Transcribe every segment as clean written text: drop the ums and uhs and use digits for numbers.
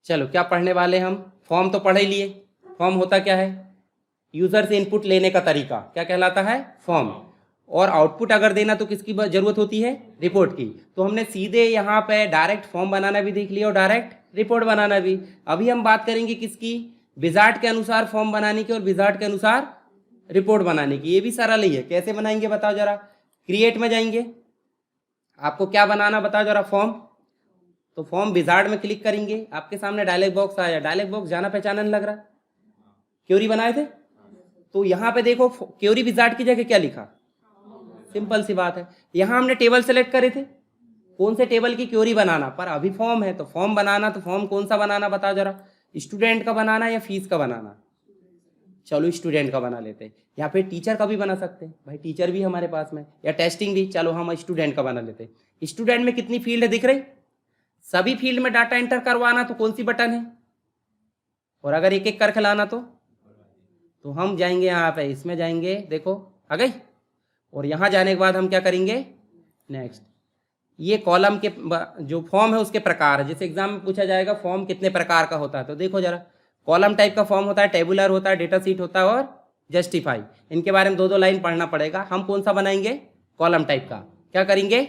चलो क्या पढ़ने वाले हम, फॉर्म तो पढ़ ही लिए। फॉर्म होता क्या है, यूजर से इनपुट लेने का तरीका, क्या कहलाता है, फॉर्म। और आउटपुट अगर देना तो किसकी जरूरत होती है, रिपोर्ट की। तो हमने सीधे यहाँ पे डायरेक्ट फॉर्म बनाना भी देख लिया और डायरेक्ट रिपोर्ट बनाना भी। अभी हम बात करेंगे किसकी, विजार्ड के अनुसार फॉर्म बनाने की और विजार्ड के अनुसार रिपोर्ट बनाने की। ये भी सरल ही है, कैसे बनाएंगे बताओ जरा। क्रिएट में जाएंगे, आपको क्या बनाना बताओ जरा, फॉर्म। तो फॉर्म विजार्ड में क्लिक करेंगे, आपके सामने डायलॉग बॉक्स आया। डायलॉग बॉक्स जाना पहचाना नहीं लग रहा, क्वेरी बनाए थे। तो यहाँ पे देखो क्वेरी विजार्ड की जगह क्या लिखा, सिंपल सी बात है। यहाँ हमने टेबल सेलेक्ट करे थे, कौन से टेबल की क्वेरी बनाना, पर अभी फॉर्म है तो फॉर्म बनाना। तो फॉर्म कौन सा बनाना बताओ जरा, स्टूडेंट का बनाना या फीस का बनाना। चलो स्टूडेंट का बना लेते हैं, या फिर टीचर का भी बना सकते हैं, भाई टीचर भी हमारे पास में, या टेस्टिंग भी। चलो हम स्टूडेंट का बना लेते हैं। स्टूडेंट में कितनी फील्ड है दिख रही, सभी फील्ड में डाटा एंटर करवाना तो कौन सी बटन है, और अगर एक एक करके लाना तो हम जाएंगे यहाँ पे, इसमें जाएंगे, देखो आ गई। और यहाँ जाने के बाद हम क्या करेंगे, नेक्स्ट। ये कॉलम के जो फॉर्म है उसके प्रकार है, जैसे एग्जाम में पूछा जाएगा फॉर्म कितने प्रकार का होता है, तो देखो जरा, कॉलम टाइप का फॉर्म होता है, टेबुलर होता है, डेटा सीट होता है और जस्टिफाई। इनके बारे में दो दो लाइन पढ़ना पड़ेगा। हम कौन सा बनाएंगे, कॉलम टाइप का। क्या करेंगे,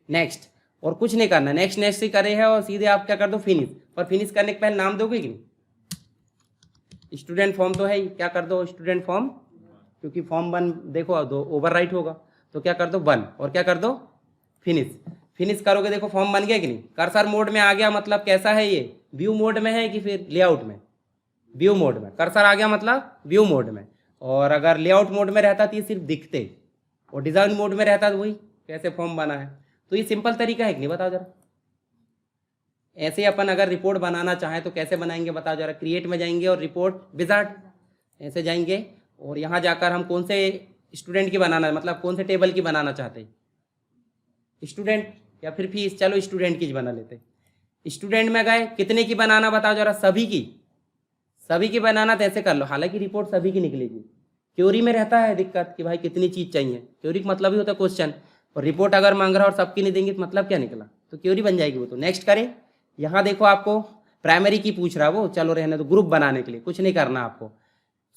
नेक्स्ट। और कुछ नहीं करना, नेक्स्ट नेक्स्ट ही करे है और सीधे आप क्या कर दो, फिनिश। और फिनिश करने के पहले नाम दोगे कि नहीं, स्टूडेंट फॉर्म तो है ही, क्या कर दो स्टूडेंट फॉर्म, क्योंकि फॉर्म 1 देखो दो ओवरराइट होगा, तो क्या कर दो 1 और क्या कर दो फिनिश। फिनिश करोगे, देखो फॉर्म बन गया कि नहीं, कर्सर मोड में आ गया। मतलब कैसा है ये, व्यू मोड में है कि फिर लेआउट में, व्यू मोड में कर्सर आ गया, मतलब व्यू मोड में। और अगर लेआउट मोड में रहता तो ये सिर्फ दिखते, और डिजाइन मोड में रहता तो वही कैसे फॉर्म बना है। तो ये सिंपल तरीका है कि नहीं बताओ जरा। ऐसे अपन अगर रिपोर्ट बनाना चाहें तो कैसे बनाएंगे बताओ जरा। क्रिएट में जाएंगे और रिपोर्ट विजार्ड ऐसे जाएंगे, और यहाँ जाकर हम कौन से स्टूडेंट की बनाना, मतलब कौन से टेबल की बनाना चाहते हैं, स्टूडेंट या फिर फीस। चलो स्टूडेंट की बना लेते। स्टूडेंट में गए, कितने की बनाना बताओ जरा, सभी की। सभी की बनाना तो ऐसे कर लो, हालांकि रिपोर्ट सभी की निकलेगी। क्वेरी में रहता है दिक्कत कि भाई कितनी चीज चाहिए, क्वेरी का मतलब ही होता है क्वेश्चन, और रिपोर्ट अगर मांग रहा और सबकी नहीं देंगे तो मतलब क्या निकला, तो क्वेरी बन जाएगी वो। तो नेक्स्ट करें। यहाँ देखो आपको प्राइमरी की पूछ रहा वो, चलो रहने दो। ग्रुप बनाने के लिए कुछ नहीं करना आपको,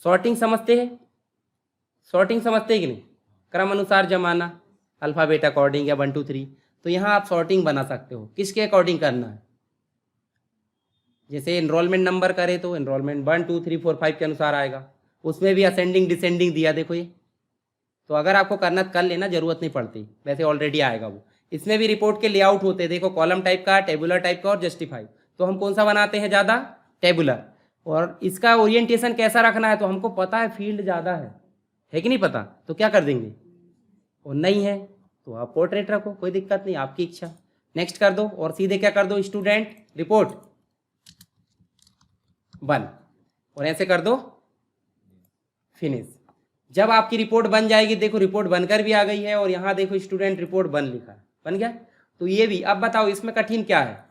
सॉर्टिंग समझते हैं, सॉर्टिंग समझते हैं कि नहीं, क्रम अनुसार जमाना, अल्फाबेट अकॉर्डिंग या 1 2 3। तो यहाँ आप सॉर्टिंग बना सकते हो, किसके अकॉर्डिंग करना है। जैसे एनरोलमेंट नंबर करे तो एनरोलमेंट 1 2 3 4 5 के अनुसार आएगा। उसमें भी असेंडिंग डिसेंडिंग दिया, देखो ये। तो अगर आपको करना कर लेना, जरूरत नहीं पड़ती, वैसे ऑलरेडी आएगा वो। इसमें भी रिपोर्ट के लेआउट होते हैं, देखो कॉलम टाइप का, टेबुलर टाइप का और जस्टिफाई। तो हम कौन सा बनाते हैं ज़्यादा, टेबुलर। और इसका ओरिएंटेशन कैसा रखना है, तो हमको पता है फील्ड ज़्यादा है कि नहीं पता, तो क्या कर देंगे, और नहीं है तो आप पोर्ट्रेट रखो, कोई दिक्कत नहीं, आपकी इच्छा। नेक्स्ट कर दो और सीधे क्या कर दो, स्टूडेंट रिपोर्ट 1 और ऐसे कर दो फिनिश। जब आपकी रिपोर्ट बन जाएगी, देखो रिपोर्ट बनकर भी आ गई है, और यहाँ देखो स्टूडेंट रिपोर्ट 1 लिखा है, बन गया। तो ये भी, अब बताओ इसमें कठिन क्या है,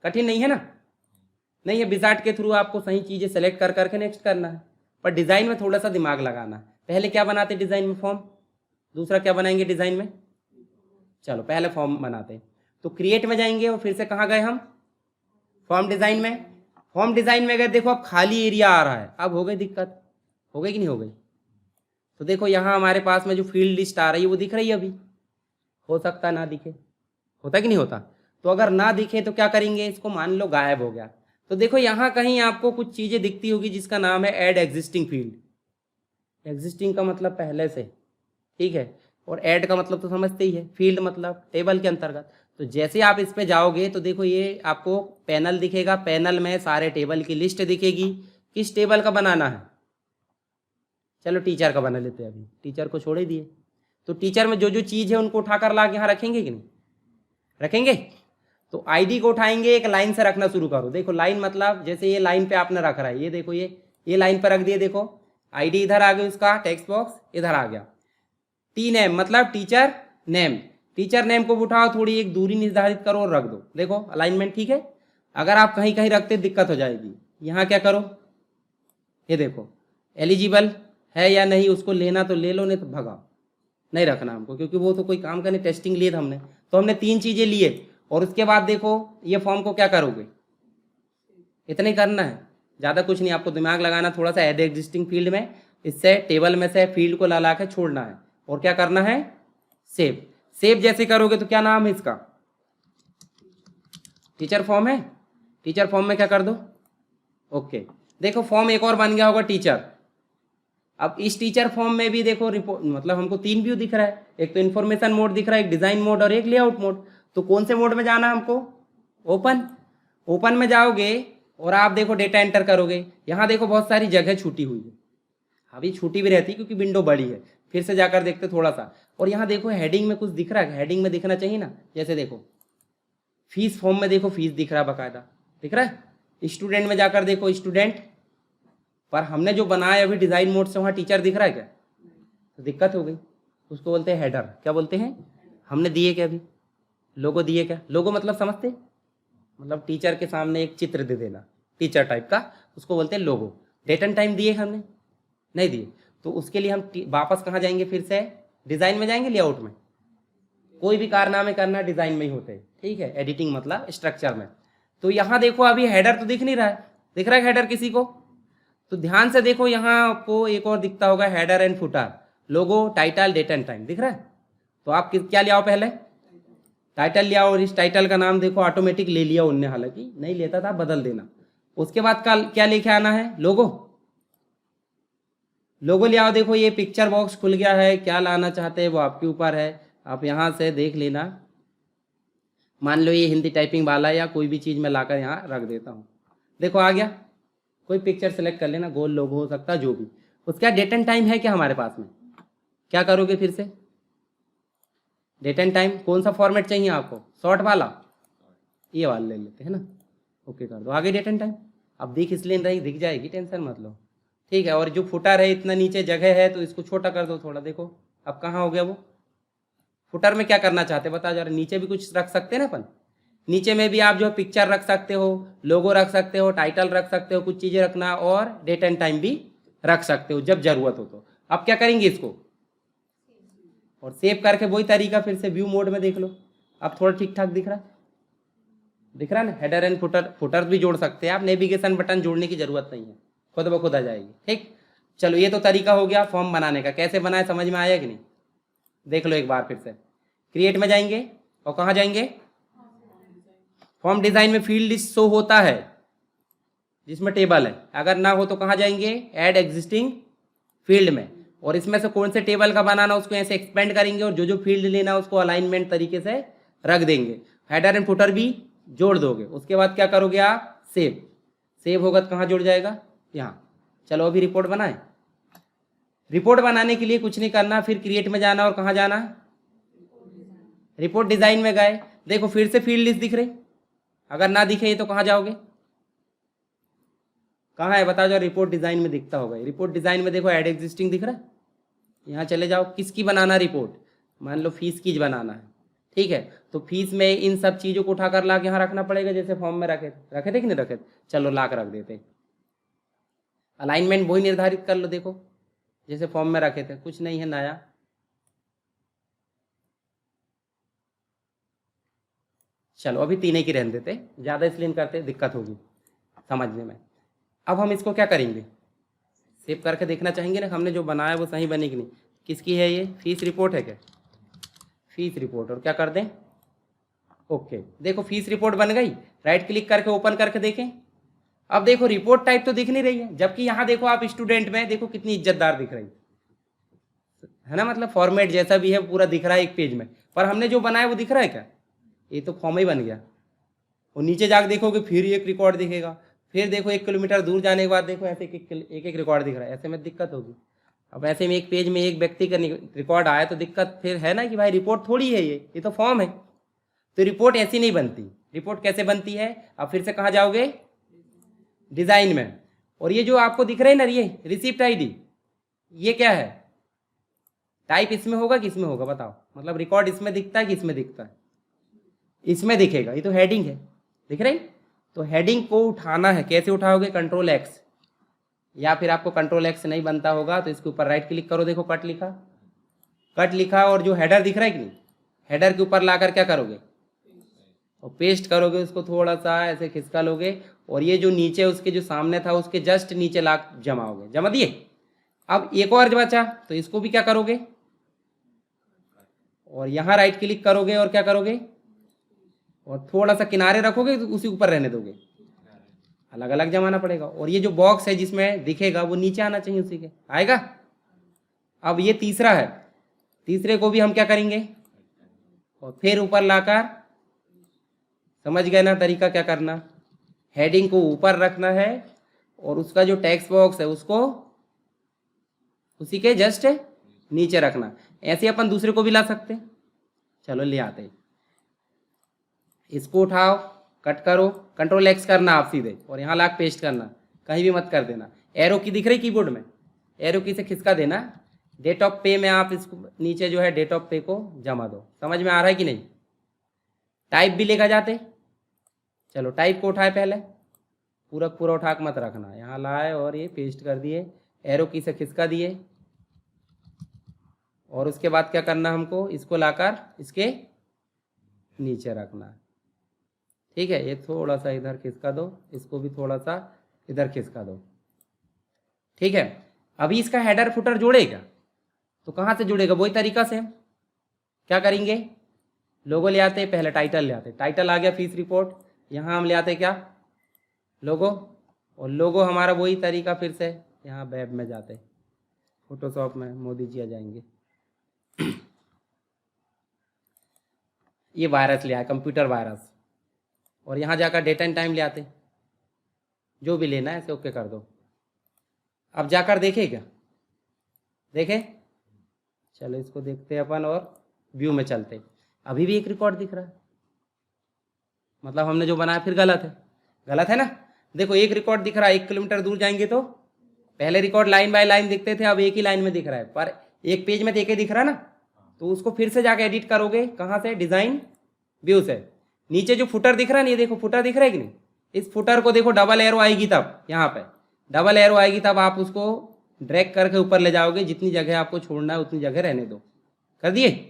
कठिन नहीं है ना, नहीं है। विजार्ड के थ्रू आपको सही चीज़ें सेलेक्ट कर करके नेक्स्ट करना है, पर डिज़ाइन में थोड़ा सा दिमाग लगाना है। पहले क्या बनाते डिज़ाइन में, फॉर्म। दूसरा क्या बनाएंगे डिज़ाइन में, चलो पहले फॉर्म बनाते हैं। तो क्रिएट में जाएंगे और फिर से कहाँ गए हम, फॉर्म डिज़ाइन में। फॉर्म डिज़ाइन में गए, देखो अब खाली एरिया आ रहा है, अब हो गई दिक्कत, हो गई कि नहीं हो गई। तो देखो यहाँ हमारे पास में जो फील्ड लिस्ट आ रही है वो दिख रही है अभी, हो सकता ना दिखे, होता कि नहीं होता। तो अगर ना दिखे तो क्या करेंगे, इसको मान लो गायब हो गया। तो देखो यहाँ कहीं आपको कुछ चीज़ें दिखती होगी जिसका नाम है ऐड एग्जिस्टिंग फील्ड। एग्जिस्टिंग का मतलब पहले से, ठीक है, और ऐड का मतलब तो समझते ही है, फील्ड मतलब टेबल के अंतर्गत। तो जैसे आप इस पे जाओगे तो देखो ये आपको पैनल दिखेगा, पैनल में सारे टेबल की लिस्ट दिखेगी। किस टेबल का बनाना है, चलो टीचर का बना लेते हैं, अभी टीचर को छोड़ ही दिए। तो टीचर में जो जो चीज़ है उनको उठाकर ला के यहाँ रखेंगे कि नहीं रखेंगे। तो आईडी को उठाएंगे, एक लाइन से रखना शुरू करो। देखो लाइन मतलब जैसे ये लाइन पे आपने रख रहा है, ये देखो ये लाइन पर रख दिए, देखो आईडी इधर आ गई, उसका टेक्स्ट बॉक्स इधर आ गया। टी नेम मतलब टीचर नेम, टीचर नेम को उठाओ, थोड़ी एक दूरी निर्धारित करो और रख दो। देखो अलाइनमेंट ठीक है। अगर आप कहीं कहीं रखते दिक्कत हो जाएगी। यहाँ क्या करो, ये देखो एलिजिबल है या नहीं, उसको लेना तो ले लो, नहीं तो भगाओ, नहीं रखना हमको, क्योंकि वो तो कोई काम का नहीं, टेस्टिंग लिए थे हमने। तो हमने 3 चीज़ें लिए, और उसके बाद देखो ये फॉर्म को क्या करोगे, इतना ही करना है, ज़्यादा कुछ नहीं, आपको दिमाग लगाना थोड़ा सा ऐड एग्जिस्टिंग फील्ड में, इससे टेबल में से फील्ड को ला के छोड़ना है, और क्या करना है, सेव। सेव जैसे करोगे तो क्या नाम है इसका, टीचर फॉर्म है, टीचर फॉर्म में क्या कर दो, ओके। देखो फॉर्म एक और बन गया होगा टीचर। अब इस टीचर फॉर्म में भी देखो रिपोर्ट, मतलब हमको 3 व्यू दिख रहा है, एक तो इन्फॉर्मेशन मोड दिख रहा है, एक डिजाइन मोड और एक लेआउट मोड। तो कौन से मोड में जाना है हमको, ओपन। ओपन में जाओगे और आप देखो डेटा एंटर करोगे, यहाँ देखो बहुत सारी जगह छूटी हुई है, अभी छूटी भी रहती है क्योंकि विंडो बड़ी है, फिर से जाकर देखते थोड़ा सा। और यहाँ देखो हेडिंग में कुछ दिख रहा है, हेडिंग में दिखना चाहिए ना, जैसे देखो फीस फॉर्म में देखो फीस दिख रहा है, बाकायदा दिख रहा है। स्टूडेंट में जाकर देखो स्टूडेंट, पर हमने जो बनाया अभी डिजाइन मोड से वहाँ टीचर दिख रहा है क्या, तो दिक्कत हो गई। उसको बोलते हैं हेडर, क्या बोलते हैं, हमने दिए क्या अभी, लोगो दिए क्या, लोगो मतलब समझते, मतलब टीचर के सामने एक चित्र दे देना टीचर टाइप का, उसको बोलते हैं लोगो। डेट एंड टाइम दिए हमने, नहीं दिए, तो उसके लिए हम वापस कहाँ जाएंगे, फिर से डिजाइन में जाएंगे, लेआउट में। कोई भी कारनामे करना डिजाइन में ही होते हैं, ठीक है, एडिटिंग मतलब स्ट्रक्चर में। तो यहाँ देखो अभी हेडर तो दिख नहीं रहा है, दिख रहा है हेडर किसी को, तो ध्यान से देखो यहाँ आपको एक और दिखता होगा, header and footer, logo, title, date and time दिख रहा है। तो आप क्या ले आओ, पहले टाइटल ले आओ, और इस टाइटल का नाम देखो ऑटोमेटिक ले लिया उनने, हालांकि नहीं लेता था, बदल देना। उसके बाद क्या लेके आना है, लोगो। लोगो ले आओ, देखो ये पिक्चर बॉक्स खुल गया है, क्या लाना चाहते हैं वो आपके ऊपर है, आप यहाँ से देख लेना। मान लो ये हिंदी टाइपिंग वाला या कोई भी चीज़ मैं लाकर यहाँ रख देता हूँ, देखो आ गया। कोई पिक्चर सेलेक्ट कर लेना, गोल लोगो हो सकता है, जो भी। उसका डेट एंड टाइम है क्या हमारे पास में, क्या करोगे फिर से, डेट एंड टाइम कौन सा फॉर्मेट चाहिए आपको, शॉर्ट वाला, ये वाला ले लेते हैं ना, ओके कर दो, आगे डेट एंड टाइम। अब दिख इसलिए नहीं, दिख जाएगी, टेंशन मत लो, ठीक है। और जो फुटर है, इतना नीचे जगह है तो इसको छोटा कर दो थोड़ा, देखो अब कहाँ हो गया वो। फुटर में क्या करना चाहते हैं बता, जरा नीचे भी कुछ रख सकते हैं ना अपन, नीचे में भी आप जो पिक्चर रख सकते हो, लोगो रख सकते हो, टाइटल रख सकते हो, कुछ चीज़ें रखना, और डेट एंड टाइम भी रख सकते हो जब जरूरत हो तो। अब क्या करेंगे इसको, और सेव करके वही तरीका फिर से व्यू मोड में देख लो, अब थोड़ा ठीक ठाक दिख रहा है, दिख रहा है ना। हेडर एंड फुटर भी जोड़ सकते हैं आप, नेविगेशन बटन जोड़ने की जरूरत नहीं है, खुद ब खुद आ जाएगी, ठीक। चलो ये तो तरीका हो गया फॉर्म बनाने का, कैसे बनाए समझ में आया कि नहीं, देख लो एक बार फिर से। क्रिएट में जाएंगे और कहाँ जाएंगे, फॉर्म डिजाइन में फील्ड लिस्ट शो होता है जिसमें टेबल है, अगर ना हो तो कहाँ जाएंगे, ऐड एग्जिस्टिंग फील्ड में, और इसमें से कौन से टेबल का बनाना उसको ऐसे एक्सपेंड करेंगे, और जो फील्ड लेना उसको अलाइनमेंट तरीके से रख देंगे, हेडर एंड फुटर भी जोड़ दोगे। उसके बाद क्या करोगे आप, सेव। सेव होगा तो कहाँ जुड़ जाएगा, यहाँ। चलो अभी रिपोर्ट बनाए। रिपोर्ट बनाने के लिए कुछ नहीं करना, फिर क्रिएट में जाना और कहाँ जाना, रिपोर्ट डिजाइन में गए, देखो फिर से फील्ड लिस्ट दिख रही, अगर ना दिखे तो कहाँ जाओगे, कहाँ है बताओ, जो रिपोर्ट डिजाइन में दिखता होगा, रिपोर्ट डिजाइन में देखो ऐड एग्जिस्टिंग दिख रहा है, यहाँ चले जाओ। किसकी बनाना रिपोर्ट, मान लो फीस की बनाना है, ठीक है, तो फीस में इन सब चीज़ों को उठाकर ला के यहाँ रखना पड़ेगा, जैसे फॉर्म में रखे थे कि नहीं रखे थे, चलो ला कर रख देते। अलाइनमेंट वही निर्धारित कर लो, देखो जैसे फॉर्म में रखे थे, कुछ नहीं है नया। चलो अभी तीन की रहने देते, ज़्यादा इसलिए नहीं करते, दिक्कत होगी समझने में। अब हम इसको क्या करेंगे, सेव करके देखना चाहेंगे ना, हमने जो बनाया वो सही बने कि नहीं। किसकी है ये, फीस रिपोर्ट है क्या, फीस रिपोर्ट, और क्या कर दें, ओके। देखो फीस रिपोर्ट बन गई, राइट क्लिक करके ओपन करके देखें। अब देखो रिपोर्ट टाइप तो दिख नहीं रही है, जबकि यहाँ देखो आप स्टूडेंट में देखो कितनी इज्जतदार दिख रही है ना, मतलब फॉर्मेट जैसा भी है पूरा दिख रहा है एक पेज में, पर हमने जो बनाया वो दिख रहा है क्या, ये तो फॉर्म ही बन गया। और नीचे जाकर देखोगे फिर एक रिकॉर्ड दिखेगा, फिर देखो 1 किलोमीटर दूर जाने के बाद देखो ऐसे एक रिकॉर्ड दिख रहा है, ऐसे में दिक्कत होगी। अब ऐसे में एक पेज में एक व्यक्ति का रिकॉर्ड आया तो दिक्कत फिर है ना, कि भाई रिपोर्ट थोड़ी है ये तो फॉर्म है। तो रिपोर्ट ऐसी नहीं बनती, रिपोर्ट कैसे बनती है, अब फिर से कहाँ जाओगे, डिजाइन में। और ये जो आपको दिख रहा है ना, ये रिसिप्ट आईडी, ये क्या है, टाइप इसमें होगा कि इसमें होगा बताओ, मतलब रिकॉर्ड इसमें दिखता है कि इसमें दिखता है, इसमें दिखेगा, ये तो हेडिंग है, दिख रही। तो हेडिंग को उठाना है, कैसे उठाओगे, कंट्रोल एक्स, या फिर आपको कंट्रोल एक्स नहीं बनता होगा तो इसके ऊपर राइट क्लिक करो, देखो कट लिखा, कट लिखा, और जो हेडर दिख रहा है कि नहीं, हेडर के ऊपर लाकर क्या करोगे, और पेस्ट करोगे, उसको थोड़ा सा ऐसे खिसका लोगे, और ये जो नीचे उसके जो सामने था उसके जस्ट नीचे लाख जमा हो गए, जमा दिए। अब एक और बचा, तो इसको भी क्या करोगे, और यहाँ राइट क्लिक करोगे और क्या करोगे, और थोड़ा सा किनारे रखोगे तो उसी ऊपर रहने दोगे, अलग अलग जमाना पड़ेगा। और ये जो बॉक्स है जिसमें दिखेगा वो नीचे आना चाहिए, उसी के आएगा। अब ये तीसरा है, तीसरे को भी हम क्या करेंगे, और फिर ऊपर लाकर, समझ गए ना तरीका क्या करना, हेडिंग को ऊपर रखना है और उसका जो टेक्स्ट बॉक्स है उसको उसी के जस्ट नीचे रखना। ऐसे अपन दूसरे को भी ला सकते। चलो ले आते, इसको उठाओ, कट करो, कंट्रोल एक्स करना आप सीधे, और यहाँ लाके पेस्ट करना, कहीं भी मत कर देना। एरो की दिख रही कीबोर्ड में, एरो की से खिसका देना। डेट ऑफ पे में आप इसको नीचे जो है डेट ऑफ पे को जमा दो। समझ में आ रहा है कि नहीं। टाइप भी लेकर जाते, चलो टाइप को उठाए, पहले पूरा पूरा उठा के मत रखना, यहाँ लाए और ये पेस्ट कर दिए, एरो की से खिसका दिए, और उसके बाद क्या करना हमको, इसको लाकर इसके नीचे रखना। ठीक है, ये थोड़ा सा इधर खिसका दो, इसको भी थोड़ा सा इधर खिसका दो। ठीक है, अभी इसका हेडर फुटर जोड़ेगा तो कहाँ से जुड़ेगा, वही तरीका से क्या करेंगे, लोगो ले आते, पहले टाइटल ले आते, टाइटल आ गया फीस रिपोर्ट, यहाँ हम ले आते क्या, लोगो, और लोगो हमारा वही तरीका, फिर से यहाँ वेब में जाते, फोटोशॉप में मोदी जी आ जाएंगे। ये वायरस ले आए, कंप्यूटर वायरस, और यहाँ जाकर डेट एंड टाइम ले आते, जो भी लेना है ऐसे ओके कर दो। अब जाकर देखे क्या, देखे, चलो इसको देखते हैं अपन और व्यू में चलते। अभी भी एक रिकॉर्ड दिख रहा है, मतलब हमने जो बनाया फिर गलत है, गलत है ना। देखो एक रिकॉर्ड दिख रहा है, 1 किलोमीटर दूर जाएंगे तो पहले रिकॉर्ड लाइन बाय लाइन दिखते थे, अब एक ही लाइन में दिख रहा है, पर एक पेज में तो एक ही दिख रहा है ना। तो उसको फिर से जाके एडिट करोगे, कहाँ से, डिज़ाइन व्यू से। नीचे जो फुटर दिख रहा है, नहीं देखो फुटर दिख रहा है कि नहीं, इस फुटर को देखो डबल एरो आएगी तब, यहाँ पे डबल एरो आएगी तब आप उसको ड्रैग करके ऊपर ले जाओगे, जितनी जगह आपको छोड़ना है उतनी जगह रहने दो, कर दिए।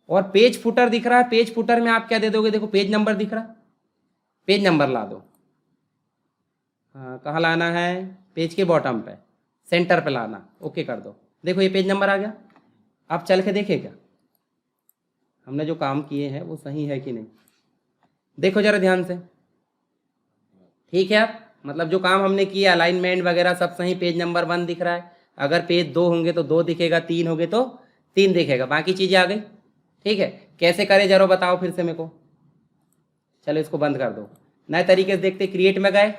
और पेज फुटर दिख रहा है, पेज फुटर में आप क्या दे दोगे, देखो पेज नंबर दिख रहा है, पेज नंबर ला दो। हाँ, कहाँ लाना है, पेज के बॉटम पे, सेंटर पे लाना, ओके कर दो। देखो ये पेज नंबर आ गया। आप चल के देखे क्या हमने जो काम किए हैं वो सही है कि नहीं, देखो जरा ध्यान से। ठीक है, आप मतलब जो काम हमने किया अलाइनमेंट वगैरह सब सही, पेज नंबर 1 दिख रहा है, अगर पेज 2 होंगे तो 2 दिखेगा, 3 होंगे तो 3 दिखेगा, बाकी चीज़ें आ गई। ठीक है, कैसे करें जरा बताओ फिर से मेरे को। चलो इसको बंद कर दो, नए तरीके से देखते। क्रिएट में गए,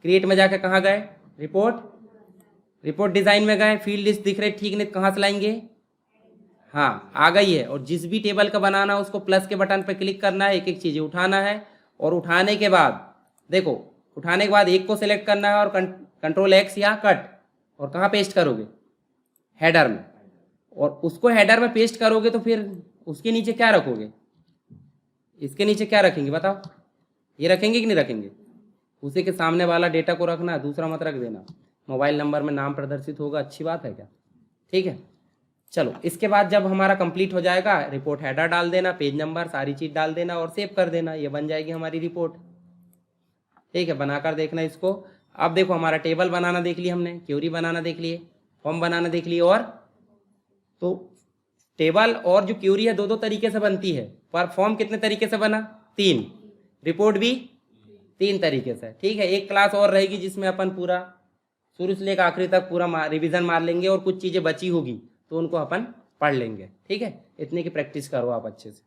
क्रिएट में जाके कहाँ गए, रिपोर्ट, रिपोर्ट डिज़ाइन में गए, फील्ड लिस्ट दिख रहे, ठीक नहीं, कहाँ से लाएंगे, हाँ आ गई है। और जिस भी टेबल का बनाना है उसको प्लस के बटन पर क्लिक करना है, एक एक चीज़ें उठाना है, और उठाने के बाद देखो, उठाने के बाद एक को सिलेक्ट करना है और कंट्रोल एक्स या कट, और कहाँ पेस्ट करोगे, हेडर में। और उसको हेडर में पेस्ट करोगे तो फिर उसके नीचे क्या रखोगे, इसके नीचे क्या रखेंगे बताओ, ये रखेंगे कि नहीं रखेंगे, उसी के सामने वाला डेटा को रखना, दूसरा मत रख देना। मोबाइल नंबर में नाम प्रदर्शित होगा, अच्छी बात है क्या। ठीक है, चलो इसके बाद जब हमारा कंप्लीट हो जाएगा, रिपोर्ट हेडर डाल देना, पेज नंबर सारी चीज़ डाल देना और सेव कर देना, ये बन जाएगी हमारी रिपोर्ट। ठीक है, बनाकर देखना इसको। अब देखो हमारा टेबल बनाना देख लिया हमने, क्वेरी बनाना देख लिए, फॉर्म बनाना देख लिए, और तो टेबल और जो क्वेरी है 2-2 तरीके से बनती है, पर फॉर्म कितने तरीके से बना, 3, रिपोर्ट भी 3 तरीके से। ठीक है, एक क्लास और रहेगी जिसमें अपन पूरा शुरू से लेकर आखिरी तक पूरा रिवीजन मार लेंगे, और कुछ चीज़ें बची होगी तो उनको अपन पढ़ लेंगे। ठीक है, इतने की प्रैक्टिस करो आप अच्छे से।